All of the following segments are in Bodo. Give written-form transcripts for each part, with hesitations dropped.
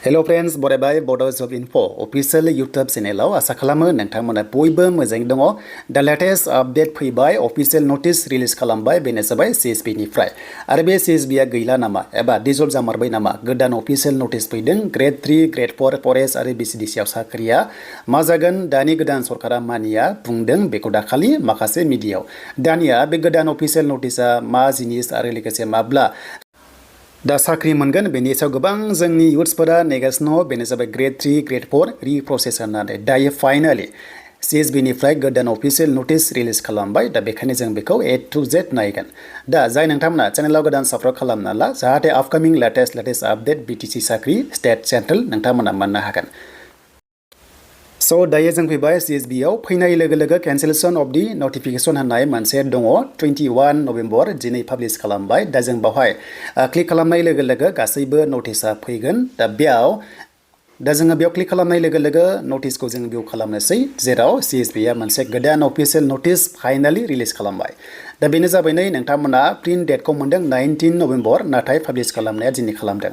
Hello friends, बरायबाय Bodo Job Info official YouTube channel आसा खालामो नोंथांमोना बयबो मोजाङै दङ। दा लेटेस्ट आपडेट फैबाय official notice रिलिज खालामबाय बेनो जाबाय CSB निफ्राय आरो बे CSB आ गैला नामा एबा डिजल्भ जामारबाय नामा गोदान official notice फैदों ग्रेड 3 ग्रेड 4 फरेस्ट आरो BCDC आव साख्रिया मा जागोन दानि गोदान सरकारा मानिया बुंदों बेखौ दाखालि माखासे मिडियायाव दानिया बे गोदान official notice आ मा जिनिस आरो लोगोसे माब्ला दा साख्रि मोनगोन बेनि सायाव गोबां जोंनि युथ्सफोरा नेगासिनो बेनो जाबाय ग्रेड 3 ग्रेड 4 रिप्रसेस होननानै दायो फाइनाली CSB निफ्राय गोदान अफिसियेल नोटिस रिलिज खालामबाय दा बेखायनो जों बेखौ A to Z नायगोन दा जाय नोंथांमोना चेनेलाव गोदान साबस्क्राइब खालामना ला जाहाथे आपकामिं लेटेस्ट आपडेट BTC साख्रि स्टेट सेन्ट्रेल नोंथांमोना मोननो हागोन So दायो जों फैबाय CSB आव फैनाय लोगो cancellation of the notification होननाय मोनसे दङ 21 नभेम्बर दिनै पाब्लिश खालामबाय दा जों बावहाय क्लिक खालामनाय लोगो गासैबो नटिसआ फैगोन दा बेयाव जोङो बेयाव क्लिक खालामनाय लोगो नटिसखौ जों बेयाव खालामनोसै जेराव CSB आ मोनसे गोदान अफिसियेल नटिस फाइनाली रिलिज खालामबाय दा बेनो जाबाय नै नोंथांमोना प्रिन्ट डेटखौ मोनदों 19 नभेम्बर नाथाय पाब्लिश खालामनाया दिनै खालामदों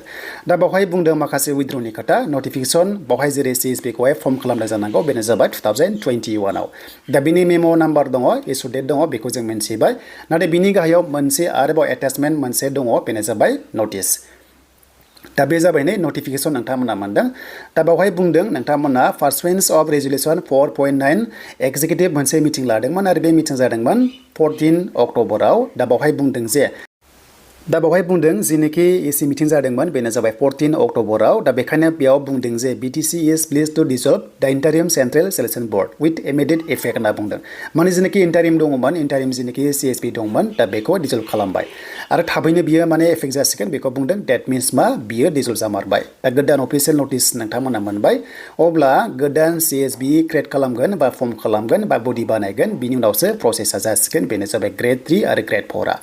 दा बावहाय बुंदों माखासे विथड्रनि खोथा नटिफिकेशन बावहाय जेरै CSB खौहाय फर्म खालामनाय जानांगौ बेनो जाबाय 2021 आव दा बिनि मेमो नाम्बार दङ इशु डेट दङ बेखौ जों मिन्थिबाय नाथाय बिनि गाहायाव मोनसे आरोबाव एटाचमेन्ट मोनसे दङ बेनो जाबाय नटिस दा बे जाबाय नै नटिफिकेशन नोंथांमोना मोनदों दा बावहाय बुंदों नोंथांमोना पार्सुएन्स अफ रेजुलेसन 4.9 एक्जिकिउटिभ मोनसे मिटिं लादोंमोन आरो बे मिटिं जादोंमोन 14 अक्ट'बराव दा बावहाय बुंदों जे जिनोखि एसि मिटिं जादोंमोन बेनो जाबाय 14 अक्ट'बराव दा बेखायनो बेयाव बुंदों जे BTC is pleased to dissolve the interim central selection board with immediate effect होनना बुंदों माने जिनोखि इन्टारिम दङमोन इन्टारिम जिनोखि CSB दंमोन दा बेखौ डिजल्भ खालामबाय आरो थाबैनो बियो माने एफेक्ट जासिगोन बेखौ बुंदों डेट मिन्स मा बियो डिजल्भ जामारबाय दा गोदान अफिसियेल नटिस नोंथांमोना मोनबाय अब्ला गोदान CSB क्रिएट खालामगोन बा फर्म खालामगोन बा बडि बानायगोन बिनि उनावसो प्रसेसा जासिगोन बेनो जाबाय ग्रेड 3 आरो ग्रेड 4 आ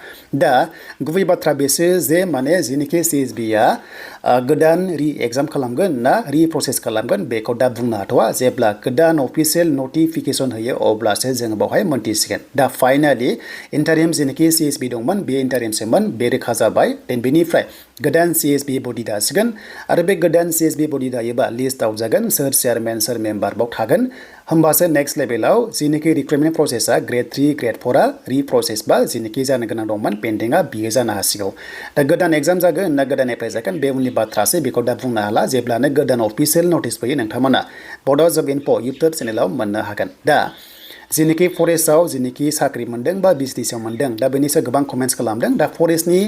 दा गुबै बाथ्रा बेसो जे माने जिनोखि CSB आ गोदान रि एग्जाम खालामगोन ना रि प्रसेस खालामगोन बेखौ दा बुंनो हाथ'आ जेब्ला गोदान अफिसियेल नटिफिकेशन होयो अब्लासो जों बावहाय मोनथिसिगोन दा फाइनाली इन्टारिम जिनोखि CSB दंमोन बे इन्टारिमसोमोन बे रोखा जाबाय देन बेनिफ्राय गोदान CSB बडि दासिगोन आरो बे गोदान CSB बडि दायोबा लिस्टआव जागोन सोर चेयारमेन सोर मेम्बार बाव थागोन होमबासो नेक्स्ट लेभेलाव जिनोखि रिक्रुटमेन्ट प्रसेसा ग्रेड 3 ग्रेड 4 आ रि प्रसेस बा जिनोखि जानो गोनां दंमोन पेन्डिंआ बियो जानो हासिगौ दा गोदान एग्जाम जागोन ना गोदान एप्लाइ जागोन बे उननि बाथ्रासो बेखौ दा बुंनो हाला जेब्लानो गोदान अफिसियेल नटिस फैयो नोंथांमोना बड' जब इनफो इउटुब चेनेलाव मोननो हागोन दा जिनोखि फरेस्टआव जिनोखि साख्रि मोनदों बा BCDC आव मोनदों दा बेनि सायाव गोबां कमेन्ट्स खालामदों दा फरेस्टनि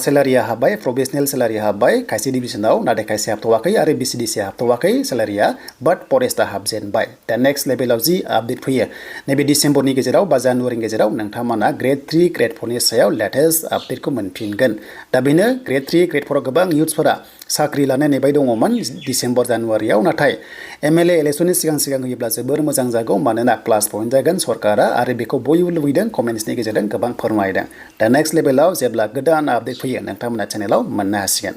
सेलारिया हाबबाय प्रफेसनेल सेलारि हाबबाय खायसे डिभिजनाव नाथाय खायसे हाबथ'वाखै आरो BCDC हाबथ'वाखै सेलारिया बाट फरेस्टआ हाबजेनबाय दा नेक्स्ट लेभेलाव जि आपडेट फैयो नैबे डिसेम्बरनि गेजेराव बा जानुवारिनि गेजेराव नोंथांमोना ग्रेड 3 ग्रेड 4 नि सायाव लेटेस्ट आपडेटखौ मोनफिनगोन दा बेनो ग्रेड 3 ग्रेड 4 आव गोबां युथ्सफोरा साख्रि लानो नेबाय दङमोन डिसेम्बर जानुवारियाव नाथाय MLA इलेक्सननि सिगां होयोब्ला जोबोर मोजां जागौ मानोना प्लास पइन्ट जागोन सरकारा आरो बेखौ बयबो लुबैदों कमेन्ट्सनि गेजेरजों गोबां फोरमायदों दा नेक्स्ट लेभेलाव जेब्ला गोदान आपडेट फैयो नोंथांमोना चेनेलाव मोननो हासिगोन